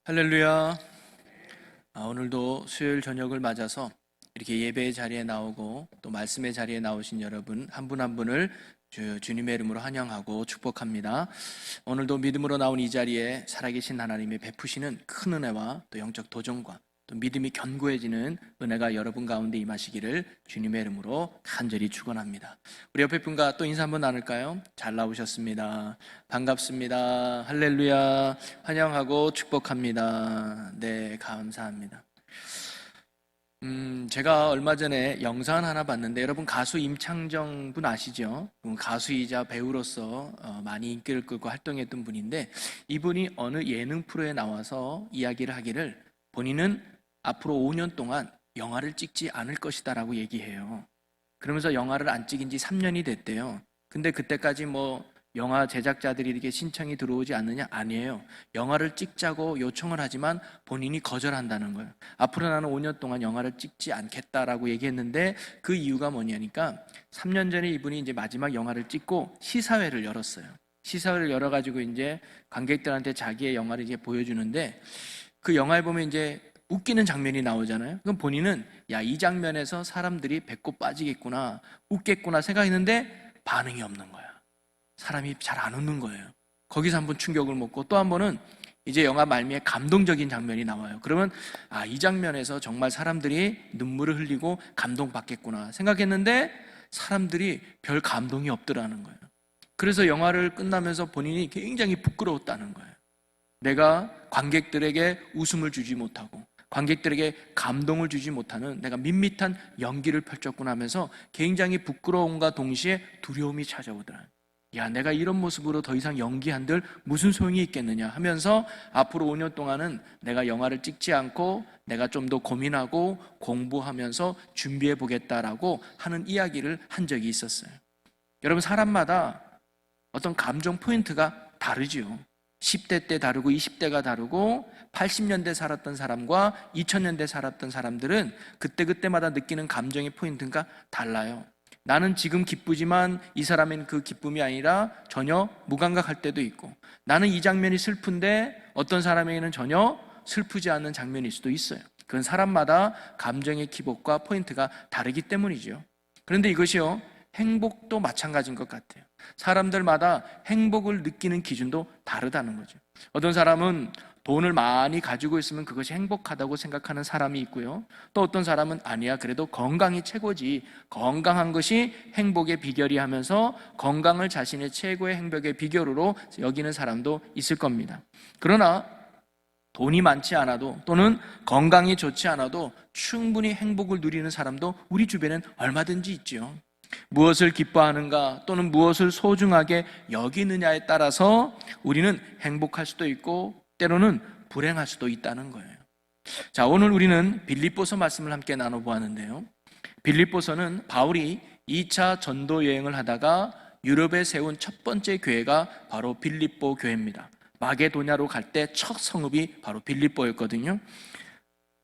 할렐루야. 오늘도 수요일 저녁을 맞아서 이렇게 예배의 자리에 나오고 또 말씀의 자리에 나오신 여러분 한 분 한 분을 주님의 이름으로 환영하고 축복합니다. 오늘도 믿음으로 나온 이 자리에 살아계신 하나님의 베푸시는 큰 은혜와 또 영적 도전과 또 믿음이 견고해지는 은혜가 여러분 가운데 임하시기를 주님의 이름으로 간절히 축원합니다. 우리 옆에 분과 또 인사 한번 나눌까요? 잘 나오셨습니다. 반갑습니다. 할렐루야. 환영하고 축복합니다. 네, 감사합니다. 제가 얼마 전에 영상 하나 봤는데, 여러분 가수 임창정 분 아시죠? 가수이자 배우로서 많이 인기를 끌고 활동했던 분인데, 이분이 어느 예능 프로에 나와서 이야기를 하기를 본인은 앞으로 5년 동안 영화를 찍지 않을 것이다 라고 얘기해요. 그러면서 영화를 안 찍은 지 3년이 됐대요. 근데 그때까지 영화 제작자들이 이렇게 신청이 들어오지 않느냐? 아니에요. 영화를 찍자고 요청을 하지만 본인이 거절한다는 거예요. 앞으로 나는 5년 동안 영화를 찍지 않겠다라고 얘기했는데, 그 이유가 뭐냐니까 3년 전에 이분이 이제 마지막 영화를 찍고 시사회를 열었어요. 시사회를 열어가지고 이제 관객들한테 자기의 영화를 이제 보여주는데, 그 영화에 보면 이제 웃기는 장면이 나오잖아요. 그럼 본인은 이 장면에서 사람들이 배꼽 빠지겠구나, 웃겠구나 생각했는데 반응이 없는 거야. 사람이 잘 안 웃는 거예요. 거기서 한번 충격을 먹고, 또 한 번은 이제 영화 말미에 감동적인 장면이 나와요. 그러면 이 장면에서 정말 사람들이 눈물을 흘리고 감동받겠구나 생각했는데 사람들이 별 감동이 없더라는 거예요. 그래서 영화를 끝나면서 본인이 굉장히 부끄러웠다는 거예요. 내가 관객들에게 웃음을 주지 못하고 관객들에게 감동을 주지 못하는 내가 밋밋한 연기를 펼쳤구나 하면서 굉장히 부끄러움과 동시에 두려움이 찾아오더라. 내가 이런 모습으로 더 이상 연기한들 무슨 소용이 있겠느냐 하면서 앞으로 5년 동안은 내가 영화를 찍지 않고 내가 좀 더 고민하고 공부하면서 준비해 보겠다라고 하는 이야기를 한 적이 있었어요. 여러분, 사람마다 어떤 감정 포인트가 다르지요. 10대 때 다르고 20대가 다르고 80년대 살았던 사람과 2000년대 살았던 사람들은 그때그때마다 느끼는 감정의 포인트가 달라요. 나는 지금 기쁘지만 이 사람은 그 기쁨이 아니라 전혀 무감각할 때도 있고, 나는 이 장면이 슬픈데 어떤 사람에게는 전혀 슬프지 않는 장면일 수도 있어요. 그건 사람마다 감정의 기복과 포인트가 다르기 때문이죠. 그런데 이것이요, 행복도 마찬가지인 것 같아요. 사람들마다 행복을 느끼는 기준도 다르다는 거죠. 어떤 사람은 돈을 많이 가지고 있으면 그것이 행복하다고 생각하는 사람이 있고요. 또 어떤 사람은 아니야, 그래도 건강이 최고지, 건강한 것이 행복의 비결이 하면서 건강을 자신의 최고의 행복의 비결으로 여기는 사람도 있을 겁니다. 그러나 돈이 많지 않아도 또는 건강이 좋지 않아도 충분히 행복을 누리는 사람도 우리 주변엔 얼마든지 있죠. 무엇을 기뻐하는가 또는 무엇을 소중하게 여기느냐에 따라서 우리는 행복할 수도 있고 때로는 불행할 수도 있다는 거예요. 자, 오늘 우리는 빌립보서 말씀을 함께 나눠보았는데요, 빌립보서는 바울이 2차 전도 여행을 하다가 유럽에 세운 첫 번째 교회가 바로 빌립보 교회입니다. 마게도냐로 갈 때 첫 성읍이 바로 빌립보였거든요.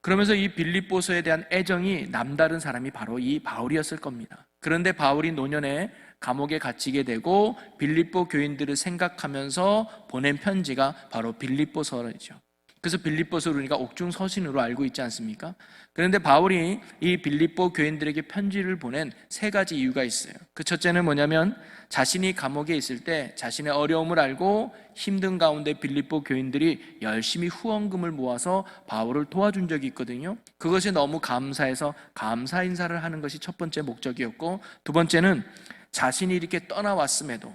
그러면서 이 빌립보서에 대한 애정이 남다른 사람이 바로 이 바울이었을 겁니다. 그런데 바울이 노년에 감옥에 갇히게 되고 빌립보 교인들을 생각하면서 보낸 편지가 바로 빌립보서죠. 그래서 빌립보서를 우리가 옥중서신으로 알고 있지 않습니까? 그런데 바울이 이 빌립보 교인들에게 편지를 보낸 세 가지 이유가 있어요. 그 첫째는 뭐냐면, 자신이 감옥에 있을 때 자신의 어려움을 알고 힘든 가운데 빌립보 교인들이 열심히 후원금을 모아서 바울을 도와준 적이 있거든요. 그것이 너무 감사해서 감사 인사를 하는 것이 첫 번째 목적이었고, 두 번째는 자신이 이렇게 떠나왔음에도,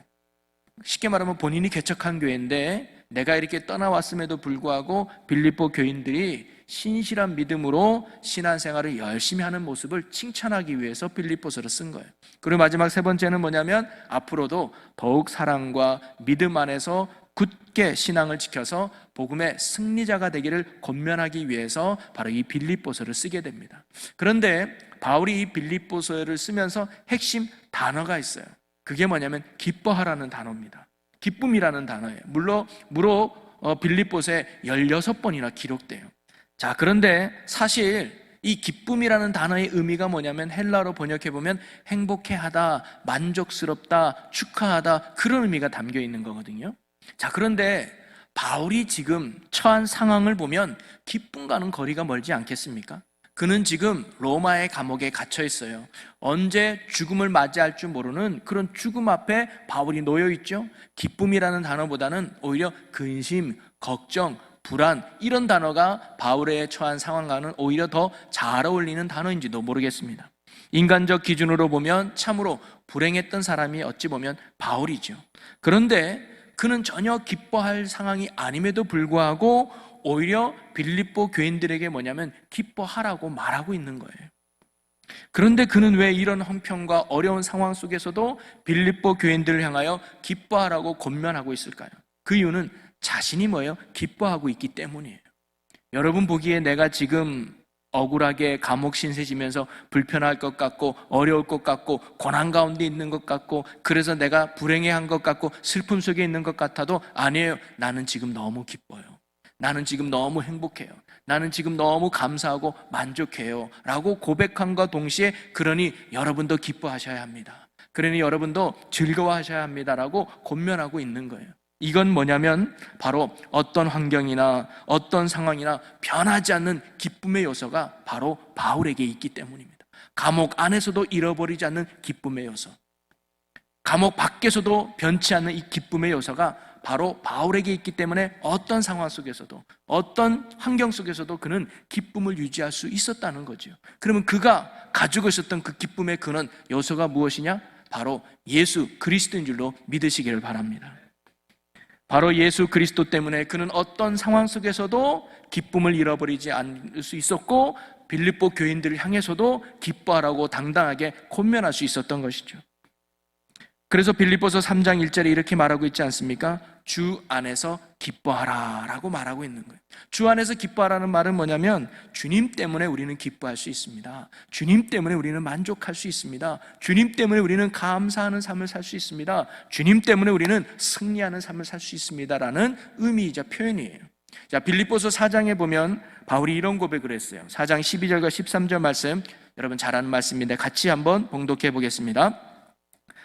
쉽게 말하면 본인이 개척한 교회인데 내가 이렇게 떠나왔음에도 불구하고 빌립보 교인들이 신실한 믿음으로 신앙생활을 열심히 하는 모습을 칭찬하기 위해서 빌립보서를 쓴 거예요. 그리고 마지막 세 번째는 뭐냐면, 앞으로도 더욱 사랑과 믿음 안에서 굳게 신앙을 지켜서 복음의 승리자가 되기를 권면하기 위해서 바로 이 빌립보서를 쓰게 됩니다. 그런데 바울이 이 빌립보서를 쓰면서 핵심 단어가 있어요. 그게 뭐냐면 기뻐하라는 단어입니다. 기쁨이라는 단어예요. 무려 빌립보서에 16번이나 기록돼요. 자, 그런데 사실 이 기쁨이라는 단어의 의미가 뭐냐면 헬라어로 번역해보면 행복해하다, 만족스럽다, 축하하다, 그런 의미가 담겨 있는 거거든요. 자, 그런데 바울이 지금 처한 상황을 보면 기쁨과는 거리가 멀지 않겠습니까? 그는 지금 로마의 감옥에 갇혀 있어요. 언제 죽음을 맞이할 줄 모르는 그런 죽음 앞에 바울이 놓여 있죠. 기쁨이라는 단어보다는 오히려 근심, 걱정, 불안, 이런 단어가 바울의 처한 상황과는 오히려 더 잘 어울리는 단어인지도 모르겠습니다. 인간적 기준으로 보면 참으로 불행했던 사람이 어찌 보면 바울이죠. 그런데 그는 전혀 기뻐할 상황이 아님에도 불구하고 오히려 빌립보 교인들에게 뭐냐면 기뻐하라고 말하고 있는 거예요. 그런데 그는 왜 이런 형편과 어려운 상황 속에서도 빌립보 교인들을 향하여 기뻐하라고 권면하고 있을까요? 그 이유는 자신이 뭐예요? 기뻐하고 있기 때문이에요. 여러분 보기에 내가 지금 억울하게 감옥 신세지면서 불편할 것 같고 어려울 것 같고 고난 가운데 있는 것 같고 그래서 내가 불행해한 것 같고 슬픔 속에 있는 것 같아도 아니에요. 나는 지금 너무 기뻐요. 나는 지금 너무 행복해요. 나는 지금 너무 감사하고 만족해요 라고 고백함과 동시에 그러니 여러분도 기뻐하셔야 합니다. 그러니 여러분도 즐거워하셔야 합니다 라고 권면하고 있는 거예요. 이건 뭐냐면 바로 어떤 환경이나 어떤 상황이나 변하지 않는 기쁨의 요소가 바로 바울에게 있기 때문입니다. 감옥 안에서도 잃어버리지 않는 기쁨의 요소, 감옥 밖에서도 변치 않는 이 기쁨의 요소가 바로 바울에게 있기 때문에 어떤 상황 속에서도 어떤 환경 속에서도 그는 기쁨을 유지할 수 있었다는 거죠. 그러면 그가 가지고 있었던 그 기쁨의 근원 요소가 무엇이냐? 바로 예수 그리스도인 줄로 믿으시기를 바랍니다. 바로 예수 그리스도 때문에 그는 어떤 상황 속에서도 기쁨을 잃어버리지 않을 수 있었고 빌립보 교인들을 향해서도 기뻐하라고 당당하게 권면할 수 있었던 것이죠. 그래서 빌립보서 3장 1절에 이렇게 말하고 있지 않습니까? 주 안에서 기뻐하라 라고 말하고 있는 거예요. 주 안에서 기뻐하라는 말은 뭐냐면 주님 때문에 우리는 기뻐할 수 있습니다. 주님 때문에 우리는 만족할 수 있습니다. 주님 때문에 우리는 감사하는 삶을 살 수 있습니다. 주님 때문에 우리는 승리하는 삶을 살 수 있습니다 라는 의미이자 표현이에요. 자, 빌립보서 4장에 보면 바울이 이런 고백을 했어요. 4장 12절과 13절 말씀, 여러분 잘 아는 말씀인데 같이 한번 봉독해 보겠습니다.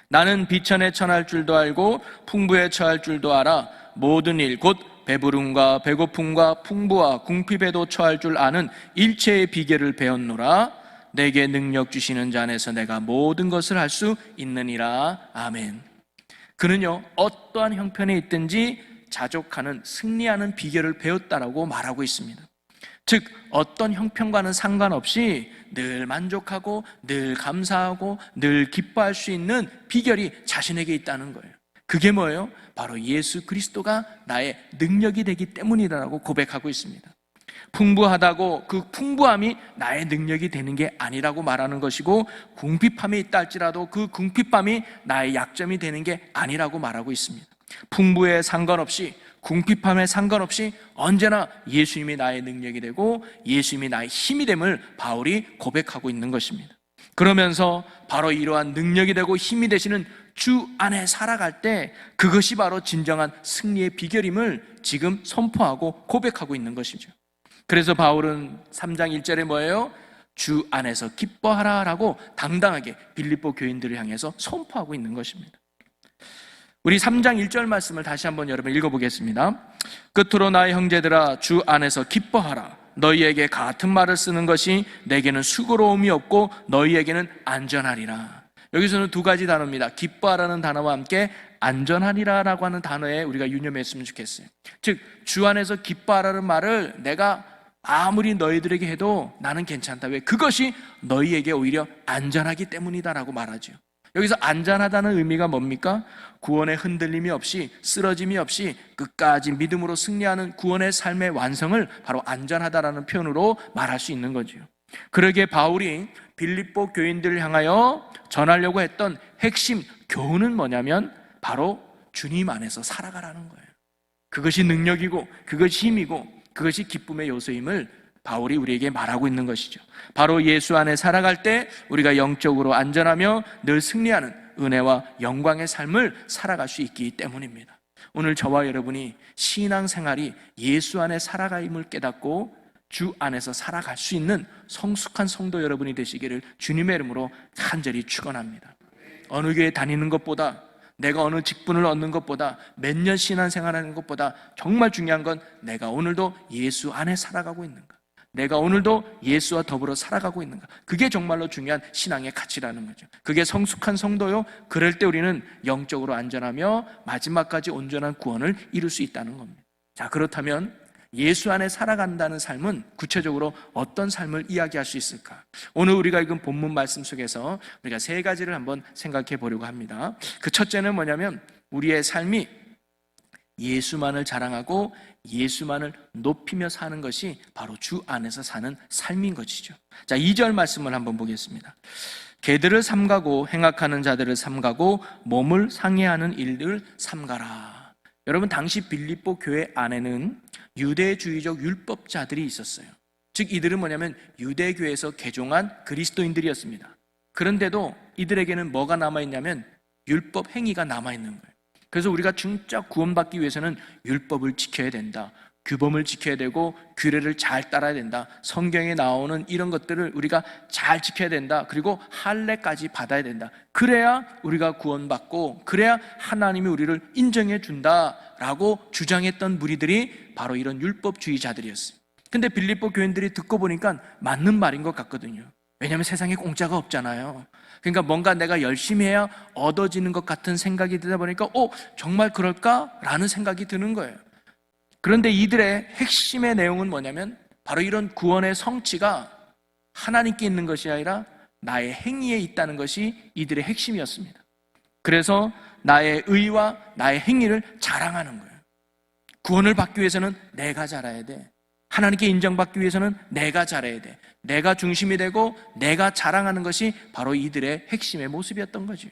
나는 비천에 처할 줄도 알고 풍부에 처할 줄도 알아. 모든 일 곧 배부름과 배고픔과 풍부와 궁핍에도 처할 줄 아는 일체의 비결을 배웠노라. 내게 능력 주시는 자 안에서 내가 모든 것을 할 수 있느니라. 아멘. 그는요 어떠한 형편에 있든지 자족하는 승리하는 비결을 배웠다라고 말하고 있습니다. 즉 어떤 형편과는 상관없이 늘 만족하고 늘 감사하고 늘 기뻐할 수 있는 비결이 자신에게 있다는 거예요. 그게 뭐예요? 바로 예수 그리스도가 나의 능력이 되기 때문이라고 고백하고 있습니다. 풍부하다고 그 풍부함이 나의 능력이 되는 게 아니라고 말하는 것이고 궁핍함이 있다 할지라도 그 궁핍함이 나의 약점이 되는 게 아니라고 말하고 있습니다. 풍부에 상관없이 궁핍함에 상관없이 언제나 예수님이 나의 능력이 되고 예수님이 나의 힘이 됨을 바울이 고백하고 있는 것입니다. 그러면서 바로 이러한 능력이 되고 힘이 되시는 주 안에 살아갈 때 그것이 바로 진정한 승리의 비결임을 지금 선포하고 고백하고 있는 것이죠. 그래서 바울은 3장 1절에 뭐예요? 주 안에서 기뻐하라 라고 당당하게 빌립보 교인들을 향해서 선포하고 있는 것입니다. 우리 3장 1절 말씀을 다시 한번 여러분 읽어보겠습니다. 끝으로 나의 형제들아 주 안에서 기뻐하라. 너희에게 같은 말을 쓰는 것이 내게는 수고로움이 없고 너희에게는 안전하리라. 여기서는 두 가지 단어입니다. 기뻐하라는 단어와 함께 안전하리라 라고 하는 단어에 우리가 유념했으면 좋겠어요. 즉 주 안에서 기뻐하라는 말을 내가 아무리 너희들에게 해도 나는 괜찮다. 왜? 그것이 너희에게 오히려 안전하기 때문이다 라고 말하죠. 여기서 안전하다는 의미가 뭡니까? 구원의 흔들림이 없이 쓰러짐이 없이 끝까지 믿음으로 승리하는 구원의 삶의 완성을 바로 안전하다라는 표현으로 말할 수 있는 거죠. 그러기에 바울이 빌립보 교인들을 향하여 전하려고 했던 핵심 교훈은 뭐냐면 바로 주님 안에서 살아가라는 거예요. 그것이 능력이고 그것이 힘이고 그것이 기쁨의 요소임을 바울이 우리에게 말하고 있는 것이죠. 바로 예수 안에 살아갈 때 우리가 영적으로 안전하며 늘 승리하는 은혜와 영광의 삶을 살아갈 수 있기 때문입니다. 오늘 저와 여러분이 신앙생활이 예수 안에 살아가임을 깨닫고 주 안에서 살아갈 수 있는 성숙한 성도 여러분이 되시기를 주님의 이름으로 간절히 축원합니다. 어느 교회 다니는 것보다 내가 어느 직분을 얻는 것보다, 몇 년 신앙생활하는 것보다 정말 중요한 건 내가 오늘도 예수 안에 살아가고 있는가, 내가 오늘도 예수와 더불어 살아가고 있는가. 그게 정말로 중요한 신앙의 가치라는 거죠. 그게 성숙한 성도요, 그럴 때 우리는 영적으로 안전하며 마지막까지 온전한 구원을 이룰 수 있다는 겁니다. 자, 그렇다면 예수 안에 살아간다는 삶은 구체적으로 어떤 삶을 이야기할 수 있을까? 오늘 우리가 읽은 본문 말씀 속에서 우리가 세 가지를 한번 생각해 보려고 합니다. 그 첫째는 뭐냐면 우리의 삶이 예수만을 자랑하고 예수만을 높이며 사는 것이 바로 주 안에서 사는 삶인 것이죠. 자, 2절 말씀을 한번 보겠습니다. 개들을 삼가고 행악하는 자들을 삼가고 몸을 상해하는 일들을 삼가라. 여러분, 당시 빌립보 교회 안에는 유대주의적 율법자들이 있었어요. 즉 이들은 뭐냐면 유대교에서 개종한 그리스도인들이었습니다. 그런데도 이들에게는 뭐가 남아있냐면 율법 행위가 남아있는 거예요. 그래서 우리가 진짜 구원받기 위해서는 율법을 지켜야 된다, 규범을 지켜야 되고 규례를 잘 따라야 된다, 성경에 나오는 이런 것들을 우리가 잘 지켜야 된다, 그리고 할례까지 받아야 된다. 그래야 우리가 구원받고 그래야 하나님이 우리를 인정해 준다라고 주장했던 무리들이 바로 이런 율법주의자들이었어요. 근데 빌립보 교인들이 듣고 보니까 맞는 말인 것 같거든요. 왜냐하면 세상에 공짜가 없잖아요. 그러니까 뭔가 내가 열심히 해야 얻어지는 것 같은 생각이 들다 보니까 정말 그럴까? 라는 생각이 드는 거예요. 그런데 이들의 핵심의 내용은 뭐냐면 바로 이런 구원의 성취가 하나님께 있는 것이 아니라 나의 행위에 있다는 것이 이들의 핵심이었습니다. 그래서 나의 의와 나의 행위를 자랑하는 거예요. 구원을 받기 위해서는 내가 잘해야 돼. 하나님께 인정받기 위해서는 내가 잘해야 돼. 내가 중심이 되고 내가 자랑하는 것이 바로 이들의 핵심의 모습이었던 거죠.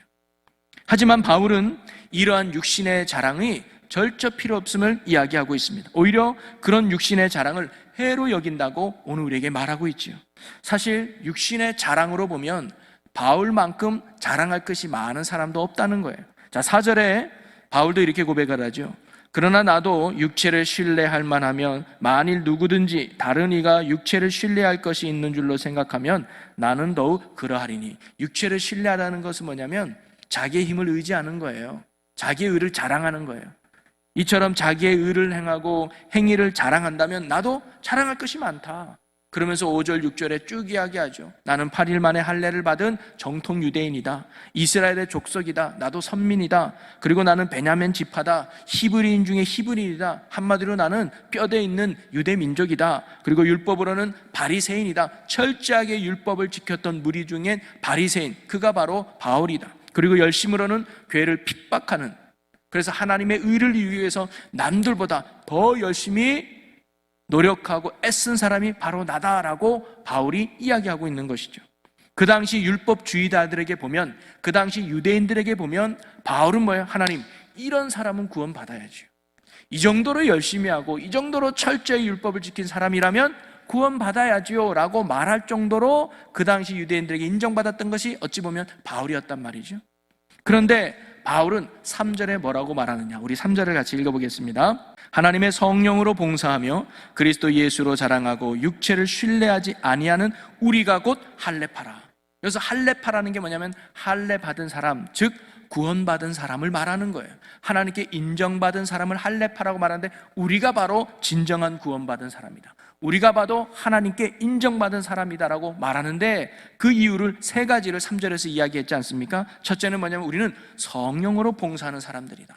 하지만 바울은 이러한 육신의 자랑이 절저 필요 없음을 이야기하고 있습니다. 오히려 그런 육신의 자랑을 해로 여긴다고 오늘 우리에게 말하고 있지요. 사실 육신의 자랑으로 보면 바울만큼 자랑할 것이 많은 사람도 없다는 거예요. 자, 4절에 바울도 이렇게 고백을 하죠. 그러나 나도 육체를 신뢰할 만하면 만일 누구든지 다른 이가 육체를 신뢰할 것이 있는 줄로 생각하면 나는 더욱 그러하리니. 육체를 신뢰하라는 것은 뭐냐면 자기의 힘을 의지하는 거예요. 자기의 의를 자랑하는 거예요. 이처럼 자기의 의를 행하고 행위를 자랑한다면 나도 자랑할 것이 많다. 그러면서 5절 6절에 쭉 이야기하죠. 나는 8일 만에 할례를 받은 정통 유대인이다. 이스라엘의 족속이다. 나도 선민이다. 그리고 나는 베냐민 지파다. 히브리인 중에 히브리인이다. 한마디로 나는 뼈대 있는 유대 민족이다. 그리고 율법으로는 바리새인이다. 철저하게 율법을 지켰던 무리 중엔 바리새인, 그가 바로 바울이다. 그리고 열심으로는 교회를 핍박하는, 그래서 하나님의 의를 이루기 위해서 남들보다 더 열심히 노력하고 애쓴 사람이 바로 나다라고 바울이 이야기하고 있는 것이죠. 그 당시 율법주의자들에게 보면, 그 당시 유대인들에게 보면 바울은 뭐예요? 하나님, 이런 사람은 구원받아야죠. 이 정도로 열심히 하고 이 정도로 철저히 율법을 지킨 사람이라면 구원받아야지요 라고 말할 정도로 그 당시 유대인들에게 인정받았던 것이 어찌 보면 바울이었단 말이죠. 그런데 바울은 3절에 뭐라고 말하느냐? 우리 3절을 같이 읽어보겠습니다. 하나님의 성령으로 봉사하며 그리스도 예수로 자랑하고 육체를 신뢰하지 아니하는 우리가 곧 할례파라. 여기서 할례파라는 게 뭐냐면 할례 받은 사람, 즉 구원받은 사람을 말하는 거예요. 하나님께 인정받은 사람을 할례파라고 말하는데 우리가 바로 진정한 구원받은 사람이다. 우리가 봐도 하나님께 인정받은 사람이다라고 말하는데 그 이유를 세 가지를 3절에서 이야기했지 않습니까? 첫째는 뭐냐면 우리는 성령으로 봉사하는 사람들이다.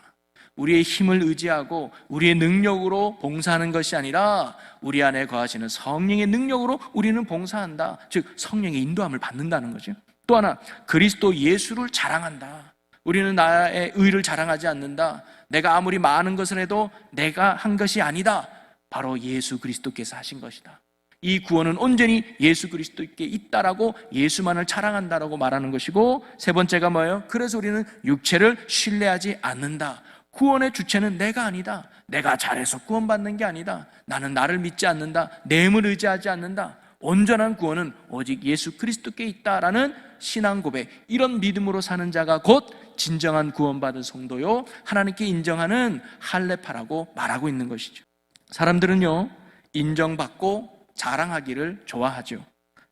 우리의 힘을 의지하고 우리의 능력으로 봉사하는 것이 아니라 우리 안에 거하시는 성령의 능력으로 우리는 봉사한다. 즉 성령의 인도함을 받는다는 거죠. 또 하나, 그리스도 예수를 자랑한다. 우리는 나의 의를 자랑하지 않는다. 내가 아무리 많은 것을 해도 내가 한 것이 아니다. 바로 예수 그리스도께서 하신 것이다. 이 구원은 온전히 예수 그리스도께 있다라고 예수만을 자랑한다라고 말하는 것이고, 세 번째가 뭐예요? 그래서 우리는 육체를 신뢰하지 않는다. 구원의 주체는 내가 아니다. 내가 잘해서 구원받는 게 아니다. 나는 나를 믿지 않는다. 내 힘을 의지하지 않는다. 온전한 구원은 오직 예수 그리스도께 있다라는 신앙 고백, 이런 믿음으로 사는 자가 곧 진정한 구원받은 성도요, 하나님께 인정하는 할례파라고 말하고 있는 것이죠. 사람들은요, 인정받고 자랑하기를 좋아하죠.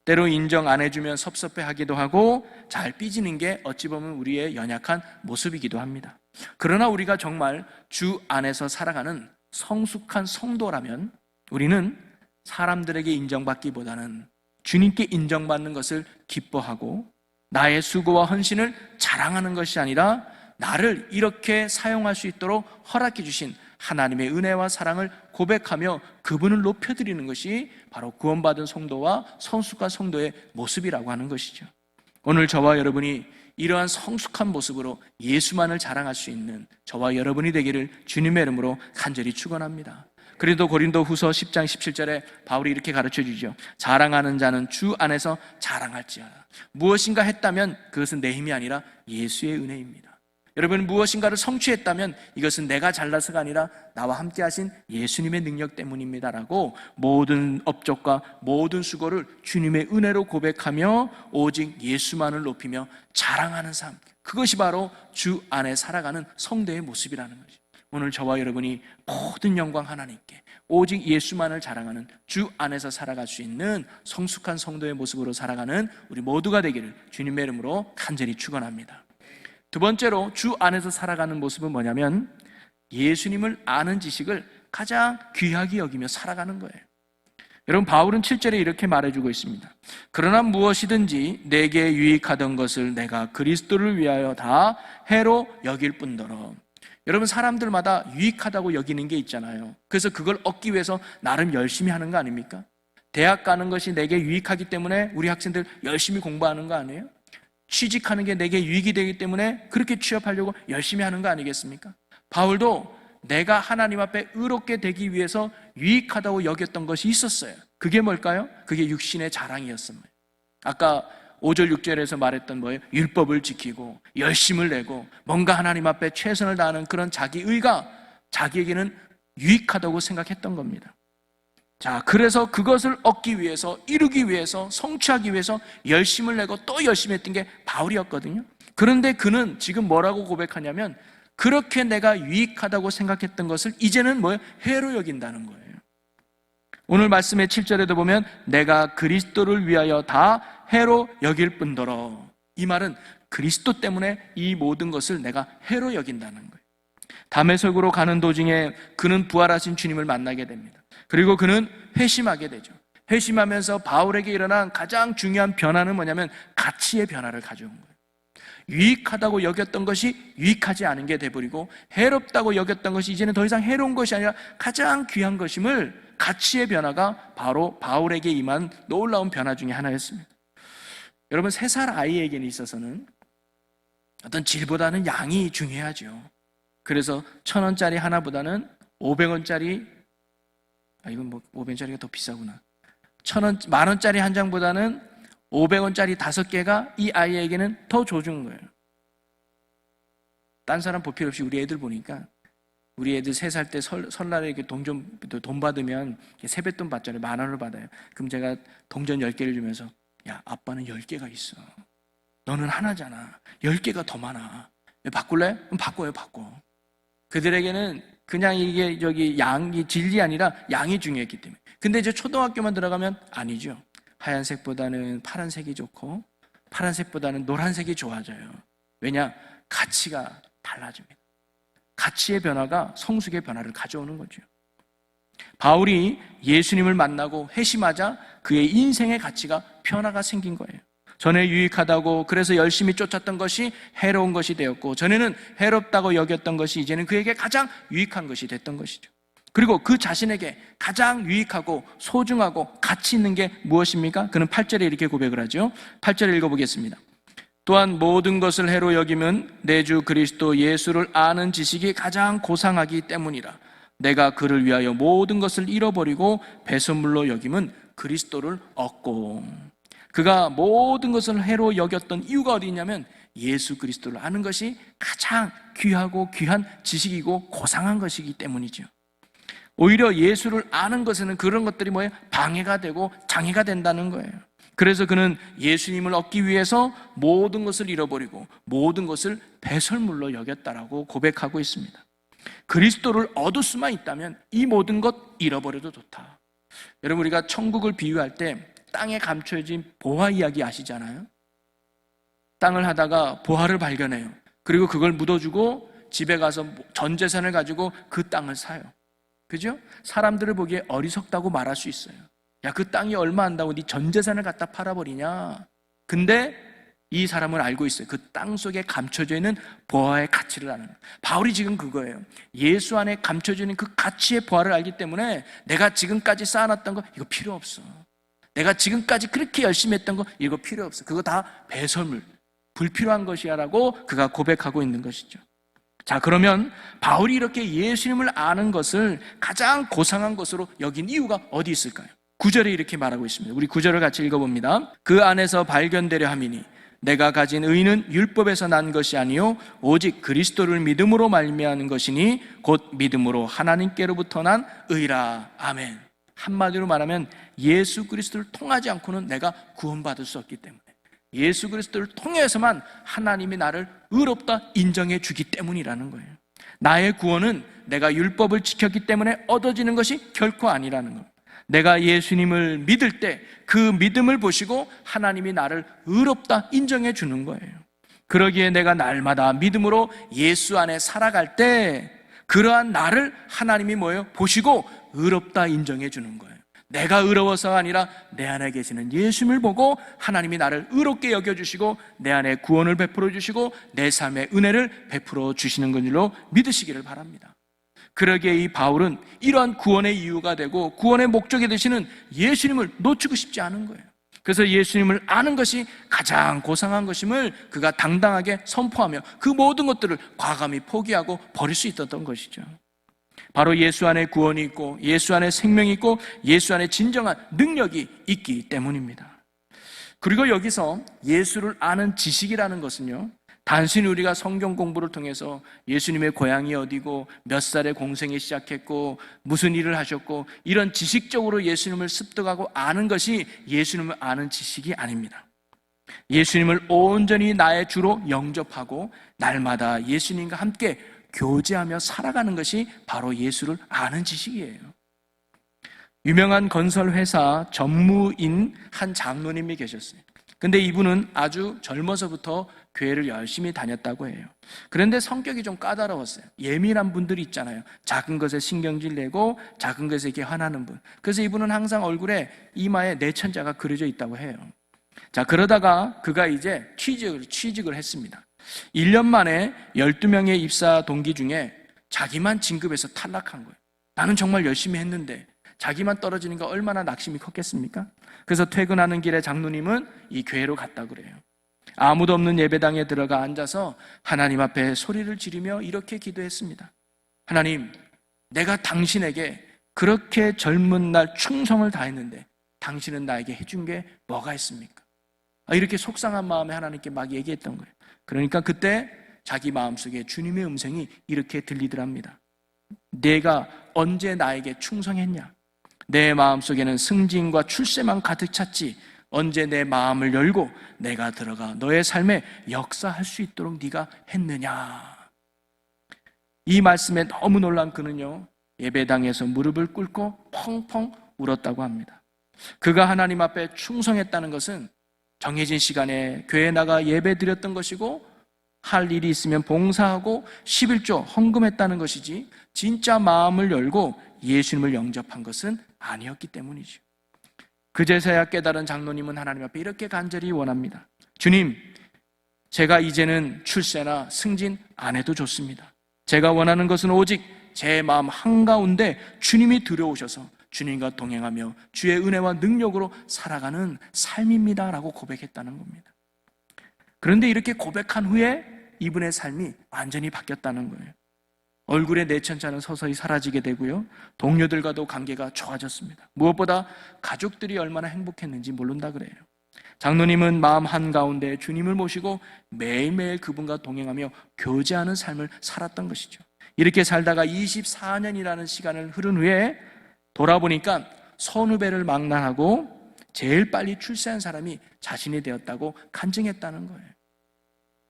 때로 인정 안 해주면 섭섭해하기도 하고 잘 삐지는 게 어찌 보면 우리의 연약한 모습이기도 합니다. 그러나 우리가 정말 주 안에서 살아가는 성숙한 성도라면 우리는 사람들에게 인정받기보다는 주님께 인정받는 것을 기뻐하고 나의 수고와 헌신을 자랑하는 것이 아니라 나를 이렇게 사용할 수 있도록 허락해 주신 하나님의 은혜와 사랑을 고백하며 그분을 높여드리는 것이 바로 구원받은 성도와 성숙한 성도의 모습이라고 하는 것이죠. 오늘 저와 여러분이 이러한 성숙한 모습으로 예수만을 자랑할 수 있는 저와 여러분이 되기를 주님의 이름으로 간절히 축원합니다. 그래도 고린도후서 10장 17절에 바울이 이렇게 가르쳐 주죠. 자랑하는 자는 주 안에서 자랑할지어다. 무엇인가 했다면 그것은 내 힘이 아니라 예수의 은혜입니다. 여러분, 무엇인가를 성취했다면 이것은 내가 잘나서가 아니라 나와 함께 하신 예수님의 능력 때문입니다라고 모든 업적과 모든 수고를 주님의 은혜로 고백하며 오직 예수만을 높이며 자랑하는 삶, 그것이 바로 주 안에 살아가는 성도의 모습이라는 거죠. 오늘 저와 여러분이 모든 영광 하나님께 오직 예수만을 자랑하는 주 안에서 살아갈 수 있는 성숙한 성도의 모습으로 살아가는 우리 모두가 되기를 주님의 이름으로 간절히 축원합니다. 두 번째로 주 안에서 살아가는 모습은 뭐냐면 예수님을 아는 지식을 가장 귀하게 여기며 살아가는 거예요. 여러분, 바울은 7절에 이렇게 말해주고 있습니다. 그러나 무엇이든지 내게 유익하던 것을 내가 그리스도를 위하여 다 해로 여길 뿐더러. 여러분, 사람들마다 유익하다고 여기는 게 있잖아요. 그래서 그걸 얻기 위해서 나름 열심히 하는 거 아닙니까? 대학 가는 것이 내게 유익하기 때문에 우리 학생들 열심히 공부하는 거 아니에요? 취직하는 게 내게 유익이 되기 때문에 그렇게 취업하려고 열심히 하는 거 아니겠습니까? 바울도 내가 하나님 앞에 의롭게 되기 위해서 유익하다고 여겼던 것이 있었어요. 그게 뭘까요? 그게 육신의 자랑이었습니다. 아까 5절 6절에서 말했던 뭐예요? 율법을 지키고 열심을 내고 뭔가 하나님 앞에 최선을 다하는 그런 자기의가 자기에게는 유익하다고 생각했던 겁니다. 자, 그래서 그것을 얻기 위해서, 이루기 위해서, 성취하기 위해서 열심을 내고 또 열심히 했던 게 바울이었거든요. 그런데 그는 지금 뭐라고 고백하냐면 그렇게 내가 유익하다고 생각했던 것을 이제는 뭐예요? 해로 여긴다는 거예요. 오늘 말씀의 7절에도 보면 내가 그리스도를 위하여 다 해로 여길 뿐더러, 이 말은 그리스도 때문에 이 모든 것을 내가 해로 여긴다는 거예요. 다메섹으로 가는 도중에 그는 부활하신 주님을 만나게 됩니다. 그리고 그는 회심하게 되죠. 회심하면서 바울에게 일어난 가장 중요한 변화는 뭐냐면 가치의 변화를 가져온 거예요. 유익하다고 여겼던 것이 유익하지 않은 게 돼버리고 해롭다고 여겼던 것이 이제는 더 이상 해로운 것이 아니라 가장 귀한 것임을, 가치의 변화가 바로 바울에게 임한 놀라운 변화 중에 하나였습니다. 여러분, 3살 아이에게 있어서는 어떤 질보다는 양이 중요하죠. 그래서 1,000원짜리 하나보다는 500원짜리, 이건 뭐 500원짜리가 더 비싸구나. 1,000원, 만원짜리 한 장보다는 500원짜리 5개가 이 아이에게는 더 좋은 거예요. 딴 사람 볼 필요 없이 우리 애들 보니까, 우리 애들 3살 때 설날에 이렇게 돈 받으면 세뱃돈 받잖아요. 10,000원을 받아요. 그럼 제가 동전 10개를 주면서, 야, 아빠는 10개가 있어. 너는 하나잖아. 10개가 더 많아. 왜 바꿀래? 그럼 바꿔요, 바꿔. 그들에게는 그냥 이게 양이 질이 아니라 양이 중요했기 때문에. 근데 이제 초등학교만 들어가면 아니죠. 하얀색보다는 파란색이 좋고 파란색보다는 노란색이 좋아져요. 왜냐? 가치가 달라집니다. 가치의 변화가 성숙의 변화를 가져오는 거죠. 바울이 예수님을 만나고 회심하자 그의 인생의 가치가 변화가 생긴 거예요. 전에 유익하다고 그래서 열심히 쫓았던 것이 해로운 것이 되었고, 전에는 해롭다고 여겼던 것이 이제는 그에게 가장 유익한 것이 됐던 것이죠. 그리고 그 자신에게 가장 유익하고 소중하고 가치 있는 게 무엇입니까? 그는 8절에 이렇게 고백을 하죠. 8절 읽어보겠습니다. 또한 모든 것을 해로 여기면 내 주 그리스도 예수를 아는 지식이 가장 고상하기 때문이라. 내가 그를 위하여 모든 것을 잃어버리고 배설물로 여김은 그리스도를 얻고. 그가 모든 것을 해로 여겼던 이유가 어디 있냐면 예수 그리스도를 아는 것이 가장 귀하고 귀한 지식이고 고상한 것이기 때문이죠. 오히려 예수를 아는 것에는 그런 것들이 뭐예요? 방해가 되고 장애가 된다는 거예요. 그래서 그는 예수님을 얻기 위해서 모든 것을 잃어버리고 모든 것을 배설물로 여겼다라고 고백하고 있습니다. 그리스도를 얻을 수만 있다면 이 모든 것 잃어버려도 좋다. 여러분, 우리가 천국을 비유할 때 땅에 감춰진 보화 이야기 아시잖아요. 땅을 하다가 보화를 발견해요. 그리고 그걸 묻어주고 집에 가서 전 재산을 가지고 그 땅을 사요. 그죠? 사람들을 보기에 어리석다고 말할 수 있어요. 야, 그 땅이 얼마 한다고 네 전 재산을 갖다 팔아버리냐? 근데 이 사람은 알고 있어요. 그 땅 속에 감춰져 있는 보화의 가치를 아는 거예요. 바울이 지금 그거예요. 예수 안에 감춰져 있는 그 가치의 보화를 알기 때문에 내가 지금까지 쌓아놨던 거 이거 필요 없어. 내가 지금까지 그렇게 열심히 했던 거 이거 필요 없어. 그거 다 배설물, 불필요한 것이야 라고 그가 고백하고 있는 것이죠. 자, 그러면 바울이 이렇게 예수님을 아는 것을 가장 고상한 것으로 여긴 이유가 어디 있을까요? 9절에 이렇게 말하고 있습니다. 우리 9절을 같이 읽어봅니다. 그 안에서 발견되려 함이니 내가 가진 의는 율법에서 난 것이 아니요 오직 그리스도를 믿음으로 말미암는 것이니 곧 믿음으로 하나님께로부터 난 의라. 아멘. 한마디로 말하면 예수 그리스도를 통하지 않고는 내가 구원받을 수 없기 때문에, 예수 그리스도를 통해서만 하나님이 나를 의롭다 인정해 주기 때문이라는 거예요. 나의 구원은 내가 율법을 지켰기 때문에 얻어지는 것이 결코 아니라는 겁니다. 내가 예수님을 믿을 때 그 믿음을 보시고 하나님이 나를 의롭다 인정해 주는 거예요. 그러기에 내가 날마다 믿음으로 예수 안에 살아갈 때 그러한 나를 하나님이 뭐예요? 보시고 의롭다 인정해 주는 거예요. 내가 의로워서가 아니라 내 안에 계시는 예수님을 보고 하나님이 나를 의롭게 여겨주시고 내 안에 구원을 베풀어 주시고 내 삶의 은혜를 베풀어 주시는 것으로 믿으시기를 바랍니다. 그러기에 이 바울은 이러한 구원의 이유가 되고 구원의 목적이 되시는 예수님을 놓치고 싶지 않은 거예요. 그래서 예수님을 아는 것이 가장 고상한 것임을 그가 당당하게 선포하며 그 모든 것들을 과감히 포기하고 버릴 수 있었던 것이죠. 바로 예수 안에 구원이 있고 예수 안에 생명이 있고 예수 안에 진정한 능력이 있기 때문입니다. 그리고 여기서 예수를 아는 지식이라는 것은요, 단순히 우리가 성경 공부를 통해서 예수님의 고향이 어디고 몇 살에 공생이 시작했고 무슨 일을 하셨고 이런 지식적으로 예수님을 습득하고 아는 것이 예수님을 아는 지식이 아닙니다. 예수님을 온전히 나의 주로 영접하고 날마다 예수님과 함께 교제하며 살아가는 것이 바로 예수를 아는 지식이에요. 유명한 건설회사 전무인 한 장로님이 계셨어요. 근데 이분은 아주 젊어서부터 교회를 열심히 다녔다고 해요. 그런데 성격이 좀 까다로웠어요. 예민한 분들이 있잖아요. 작은 것에 신경질 내고 작은 것에 이렇게 화나는 분. 그래서 이분은 항상 얼굴에 이마에 내천자가 그려져 있다고 해요. 자, 그러다가 그가 이제 취직을 했습니다. 1년 만에 12명의 입사 동기 중에 자기만 진급해서 탈락한 거예요. 나는 정말 열심히 했는데 자기만 떨어지니까 얼마나 낙심이 컸겠습니까? 그래서 퇴근하는 길에 장로님은 이 교회로 갔다 그래요. 아무도 없는 예배당에 들어가 앉아서 하나님 앞에 소리를 지르며 이렇게 기도했습니다. 하나님, 내가 당신에게 그렇게 젊은 날 충성을 다했는데 당신은 나에게 해준 게 뭐가 있습니까? 이렇게 속상한 마음에 하나님께 막 얘기했던 거예요. 그러니까 그때 자기 마음속에 주님의 음성이 이렇게 들리더랍니다. 내가 언제 나에게 충성했냐? 내 마음속에는 승진과 출세만 가득 찼지 언제 내 마음을 열고 내가 들어가 너의 삶에 역사할 수 있도록 네가 했느냐? 이 말씀에 너무 놀란 그는요, 예배당에서 무릎을 꿇고 펑펑 울었다고 합니다. 그가 하나님 앞에 충성했다는 것은 정해진 시간에 교회에 나가 예배 드렸던 것이고 할 일이 있으면 봉사하고 11조 헌금했다는 것이지 진짜 마음을 열고 예수님을 영접한 것은 아니었기 때문이죠. 그제서야 깨달은 장로님은 하나님 앞에 이렇게 간절히 원합니다. 주님, 제가 이제는 출세나 승진 안 해도 좋습니다. 제가 원하는 것은 오직 제 마음 한가운데 주님이 들어오셔서 주님과 동행하며 주의 은혜와 능력으로 살아가는 삶입니다 라고 고백했다는 겁니다. 그런데 이렇게 고백한 후에 이분의 삶이 완전히 바뀌었다는 거예요. 얼굴의 내천자는 서서히 사라지게 되고요, 동료들과도 관계가 좋아졌습니다. 무엇보다 가족들이 얼마나 행복했는지 모른다 그래요. 장로님은 마음 한가운데 주님을 모시고 매일매일 그분과 동행하며 교제하는 삶을 살았던 것이죠. 이렇게 살다가 24년이라는 시간을 흐른 후에 돌아보니까 선후배를 망라하고 제일 빨리 출세한 사람이 자신이 되었다고 간증했다는 거예요.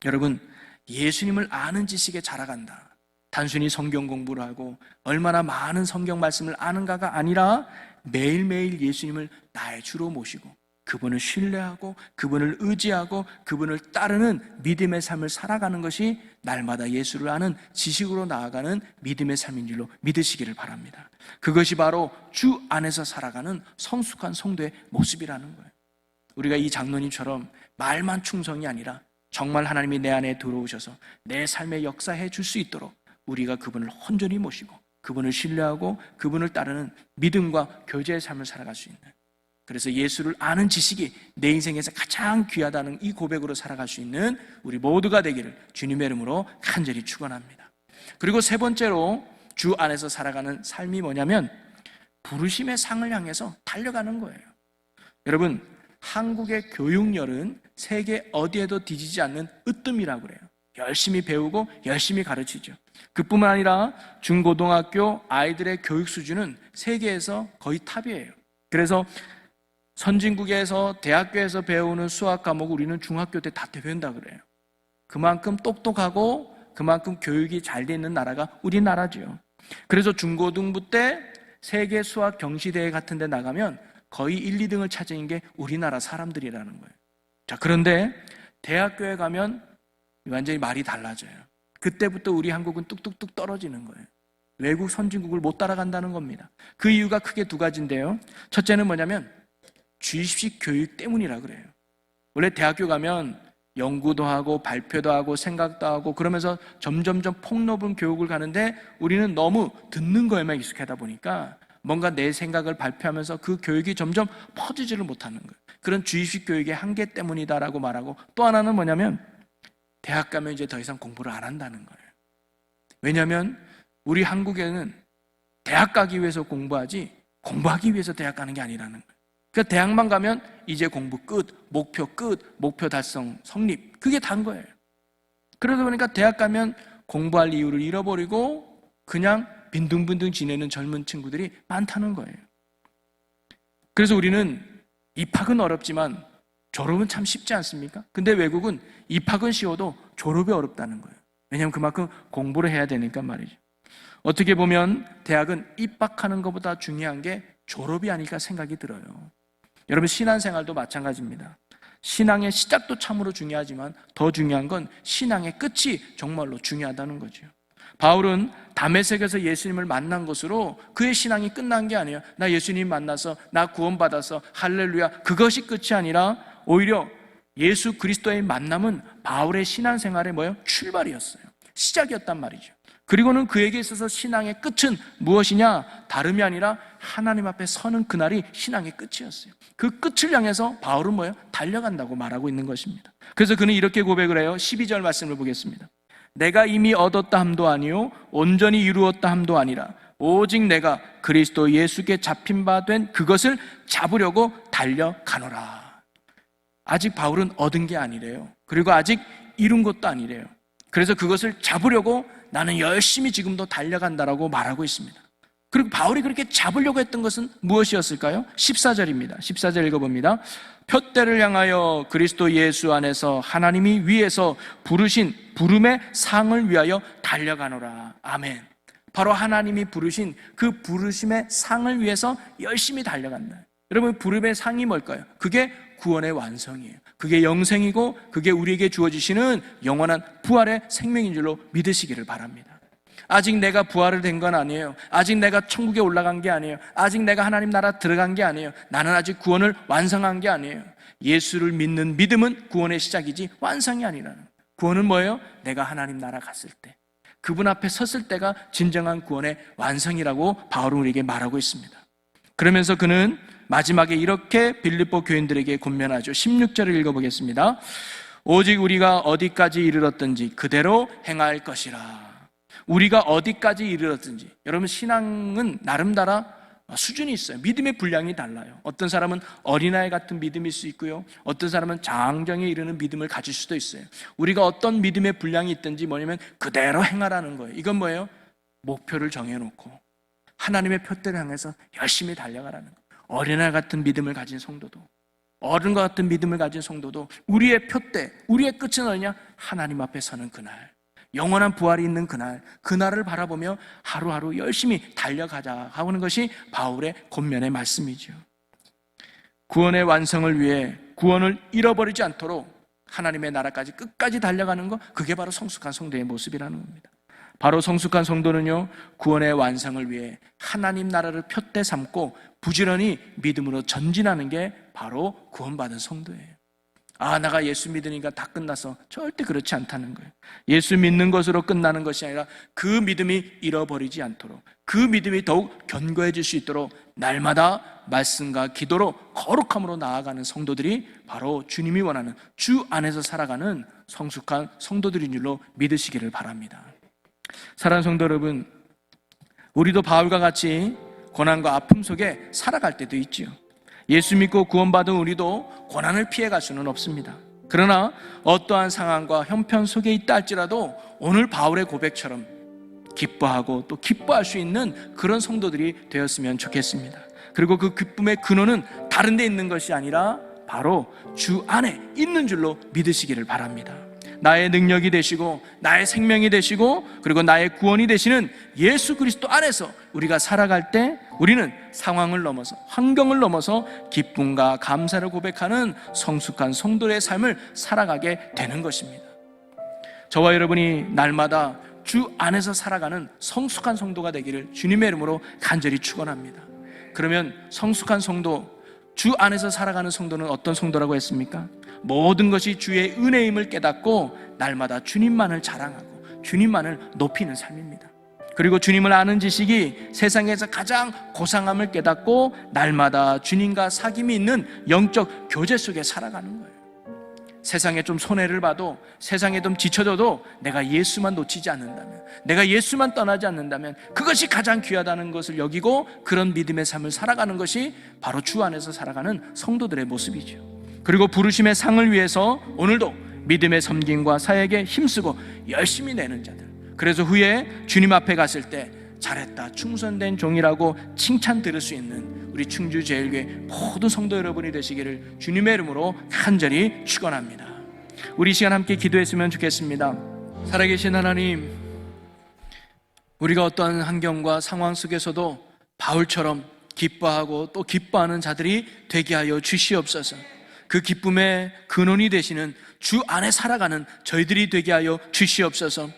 여러분, 예수님을 아는 지식에 자라간다. 단순히 성경 공부를 하고 얼마나 많은 성경 말씀을 아는가가 아니라 매일매일 예수님을 나의 주로 모시고 그분을 신뢰하고 그분을 의지하고 그분을 따르는 믿음의 삶을 살아가는 것이 날마다 예수를 아는 지식으로 나아가는 믿음의 삶인 줄로 믿으시기를 바랍니다. 그것이 바로 주 안에서 살아가는 성숙한 성도의 모습이라는 거예요. 우리가 이 장로님처럼 말만 충성이 아니라 정말 하나님이 내 안에 들어오셔서 내 삶에 역사해 줄 수 있도록 우리가 그분을 온전히 모시고 그분을 신뢰하고 그분을 따르는 믿음과 교제의 삶을 살아갈 수 있는, 그래서 예수를 아는 지식이 내 인생에서 가장 귀하다는 이 고백으로 살아갈 수 있는 우리 모두가 되기를 주님의 이름으로 간절히 축원합니다. 그리고 세 번째로 주 안에서 살아가는 삶이 뭐냐면 부르심의 상을 향해서 달려가는 거예요. 여러분, 한국의 교육열은 세계 어디에도 뒤지지 않는 으뜸이라고 그래요. 열심히 배우고 열심히 가르치죠. 그뿐만 아니라 중고등학교 아이들의 교육 수준은 세계에서 거의 탑이에요. 그래서 선진국에서 대학교에서 배우는 수학 과목 우리는 중학교 때 다 배운다 그래요. 그만큼 똑똑하고 그만큼 교육이 잘 돼 있는 나라가 우리나라죠. 그래서 중고등부 때 세계 수학 경시대회 같은 데 나가면 거의 1, 2등을 차지한 게 우리나라 사람들이라는 거예요. 자, 그런데 대학교에 가면 완전히 말이 달라져요. 그때부터 우리 한국은 뚝뚝뚝 떨어지는 거예요. 외국 선진국을 못 따라간다는 겁니다. 그 이유가 크게 두 가지인데요. 첫째는 뭐냐면 주입식 교육 때문이라 그래요. 원래 대학교 가면 연구도 하고 발표도 하고 생각도 하고 그러면서 점점점 폭넓은 교육을 가는데 우리는 너무 듣는 거에만 익숙하다 보니까 뭔가 내 생각을 발표하면서 그 교육이 점점 퍼지지를 못하는 거예요. 그런 주입식 교육의 한계 때문이다라고 말하고, 또 하나는 뭐냐면 대학 가면 이제 더 이상 공부를 안 한다는 거예요. 왜냐하면 우리 한국에는 대학 가기 위해서 공부하지 공부하기 위해서 대학 가는 게 아니라는 거예요. 그러니까 대학만 가면 이제 공부 끝, 목표 달성, 성립, 그게 단 거예요. 그러다 보니까 대학 가면 공부할 이유를 잃어버리고 그냥 빈둥빈둥 지내는 젊은 친구들이 많다는 거예요. 그래서 우리는 입학은 어렵지만 졸업은 참 쉽지 않습니까? 근데 외국은 입학은 쉬워도 졸업이 어렵다는 거예요. 왜냐하면 그만큼 공부를 해야 되니까 말이죠. 어떻게 보면 대학은 입학하는 것보다 중요한 게 졸업이 아닐까 생각이 들어요. 여러분, 신앙생활도 마찬가지입니다. 신앙의 시작도 참으로 중요하지만 더 중요한 건 신앙의 끝이 정말로 중요하다는 거죠. 바울은 다메섹에서 예수님을 만난 것으로 그의 신앙이 끝난 게 아니에요. 나 예수님 만나서 나 구원받아서 할렐루야, 그것이 끝이 아니라 오히려 예수 그리스도의 만남은 바울의 신앙생활의 뭐예요? 출발이었어요. 시작이었단 말이죠. 그리고는 그에게 있어서 신앙의 끝은 무엇이냐? 다름이 아니라 하나님 앞에 서는 그날이 신앙의 끝이었어요. 그 끝을 향해서 바울은 뭐예요? 달려간다고 말하고 있는 것입니다. 그래서 그는 이렇게 고백을 해요. 12절 말씀을 보겠습니다. 내가 이미 얻었다 함도 아니요 온전히 이루었다 함도 아니라 오직 내가 그리스도 예수께 잡힌 바 된 그것을 잡으려고 달려가노라. 아직 바울은 얻은 게 아니래요. 그리고 아직 이룬 것도 아니래요. 그래서 그것을 잡으려고 나는 열심히 지금도 달려간다라고 말하고 있습니다. 그리고 바울이 그렇게 잡으려고 했던 것은 무엇이었을까요? 14절입니다. 14절 읽어봅니다. 표대를 향하여 그리스도 예수 안에서 하나님이 위에서 부르신 부름의 상을 위하여 달려가노라. 아멘. 바로 하나님이 부르신 그 부르심의 상을 위해서 열심히 달려간다. 여러분, 부름의 상이 뭘까요? 그게 구원의 완성이에요. 그게 영생이고 그게 우리에게 주어지시는 영원한 부활의 생명인 줄로 믿으시기를 바랍니다. 아직 내가 부활을 된 건 아니에요. 아직 내가 천국에 올라간 게 아니에요. 아직 내가 하나님 나라 들어간 게 아니에요. 나는 아직 구원을 완성한 게 아니에요. 예수를 믿는 믿음은 구원의 시작이지 완성이 아니라는 거예요. 구원은 뭐예요? 내가 하나님 나라 갔을 때, 그분 앞에 섰을 때가 진정한 구원의 완성이라고 바울은 우리에게 말하고 있습니다. 그러면서 그는 마지막에 이렇게 빌립보 교인들에게 권면하죠. 16절을 읽어보겠습니다. 오직 우리가 어디까지 이르렀든지 그대로 행할 것이라. 우리가 어디까지 이르렀든지, 여러분, 신앙은 나름 따라 수준이 있어요. 믿음의 분량이 달라요. 어떤 사람은 어린아이 같은 믿음일 수 있고요, 어떤 사람은 장정에 이르는 믿음을 가질 수도 있어요. 우리가 어떤 믿음의 분량이 있든지 뭐냐면 그대로 행하라는 거예요. 이건 뭐예요? 목표를 정해놓고 하나님의 표대를 향해서 열심히 달려가라는 거예요. 어린아이 같은 믿음을 가진 성도도, 어른과 같은 믿음을 가진 성도도 우리의 표대, 우리의 끝은 어디냐? 하나님 앞에 서는 그날, 영원한 부활이 있는 그날, 그날을 바라보며 하루하루 열심히 달려가자 하는 것이 바울의 권면의 말씀이죠. 구원의 완성을 위해 구원을 잃어버리지 않도록 하나님의 나라까지 끝까지 달려가는 것, 그게 바로 성숙한 성도의 모습이라는 겁니다. 바로 성숙한 성도는요, 구원의 완성을 위해 하나님 나라를 푯대 삼고 부지런히 믿음으로 전진하는 게 바로 구원받은 성도예요. 내가 예수 믿으니까 다 끝나서, 절대 그렇지 않다는 거예요. 예수 믿는 것으로 끝나는 것이 아니라 그 믿음이 잃어버리지 않도록, 그 믿음이 더욱 견고해질 수 있도록 날마다 말씀과 기도로 거룩함으로 나아가는 성도들이 바로 주님이 원하는 주 안에서 살아가는 성숙한 성도들인 줄로 믿으시기를 바랍니다. 사랑하는 성도 여러분, 우리도 바울과 같이 고난과 아픔 속에 살아갈 때도 있지요. 예수 믿고 구원받은 우리도 고난을 피해갈 수는 없습니다. 그러나 어떠한 상황과 형편 속에 있다 할지라도 오늘 바울의 고백처럼 기뻐하고 또 기뻐할 수 있는 그런 성도들이 되었으면 좋겠습니다. 그리고 그 기쁨의 근원은 다른 데 있는 것이 아니라 바로 주 안에 있는 줄로 믿으시기를 바랍니다. 나의 능력이 되시고 나의 생명이 되시고 그리고 나의 구원이 되시는 예수 그리스도 안에서 우리가 살아갈 때 우리는 상황을 넘어서, 환경을 넘어서 기쁨과 감사를 고백하는 성숙한 성도의 삶을 살아가게 되는 것입니다. 저와 여러분이 날마다 주 안에서 살아가는 성숙한 성도가 되기를 주님의 이름으로 간절히 축원합니다. 그러면 성숙한 성도, 주 안에서 살아가는 성도는 어떤 성도라고 했습니까? 모든 것이 주의 은혜임을 깨닫고 날마다 주님만을 자랑하고 주님만을 높이는 삶입니다. 그리고 주님을 아는 지식이 세상에서 가장 고상함을 깨닫고 날마다 주님과 사귐이 있는 영적 교제 속에 살아가는 거예요. 세상에 좀 손해를 봐도, 세상에 좀 지쳐져도 내가 예수만 놓치지 않는다면, 내가 예수만 떠나지 않는다면 그것이 가장 귀하다는 것을 여기고 그런 믿음의 삶을 살아가는 것이 바로 주 안에서 살아가는 성도들의 모습이죠. 그리고 부르심의 상을 위해서 오늘도 믿음의 섬김과 사역에 힘쓰고 열심히 내는 자들, 그래서 후에 주님 앞에 갔을 때 잘했다, 충성된 종이라고 칭찬 들을 수 있는 우리 충주제일교회 모든 성도 여러분이 되시기를 주님의 이름으로 간절히 축원합니다. 우리 시간 함께 기도했으면 좋겠습니다. 살아계신 하나님, 우리가 어떠한 환경과 상황 속에서도 바울처럼 기뻐하고 또 기뻐하는 자들이 되게 하여 주시옵소서. 그 기쁨의 근원이 되시는 주 안에 살아가는 저희들이 되게 하여 주시옵소서.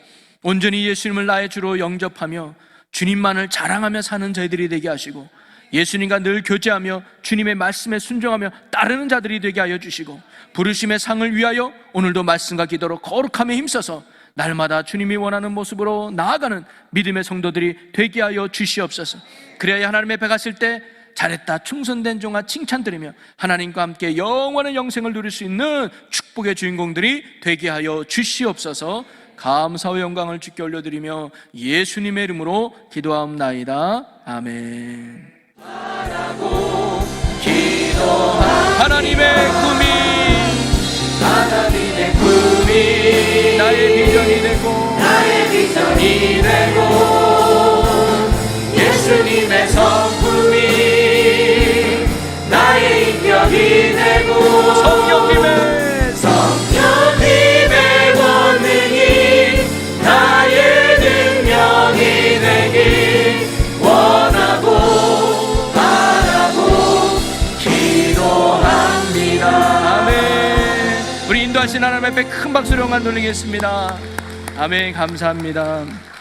온전히 예수님을 나의 주로 영접하며 주님만을 자랑하며 사는 저희들이 되게 하시고, 예수님과 늘 교제하며 주님의 말씀에 순종하며 따르는 자들이 되게 하여 주시고, 부르심의 상을 위하여 오늘도 말씀과 기도로 거룩함에 힘써서 날마다 주님이 원하는 모습으로 나아가는 믿음의 성도들이 되게 하여 주시옵소서. 그래야 하나님 앞에 갔을 때 잘했다, 충성된 종아 칭찬 드리며 하나님과 함께 영원한 영생을 누릴 수 있는 축복의 주인공들이 되게 하여 주시옵소서. 감사와 영광을 주께 올려드리며 예수님의 이름으로 기도하옵나이다. 아멘. 하나님의 꿈이 나의 비전이 되고 예수님의 성품이 나의 인격이 되고 성령님의 권능이 나의 능력이 되길 원하고 바라고 기도합니다. 아멘. 우리 인도하신 하나님 앞에 큰 박수로 영광 돌리겠습니다. 아멘. 감사합니다.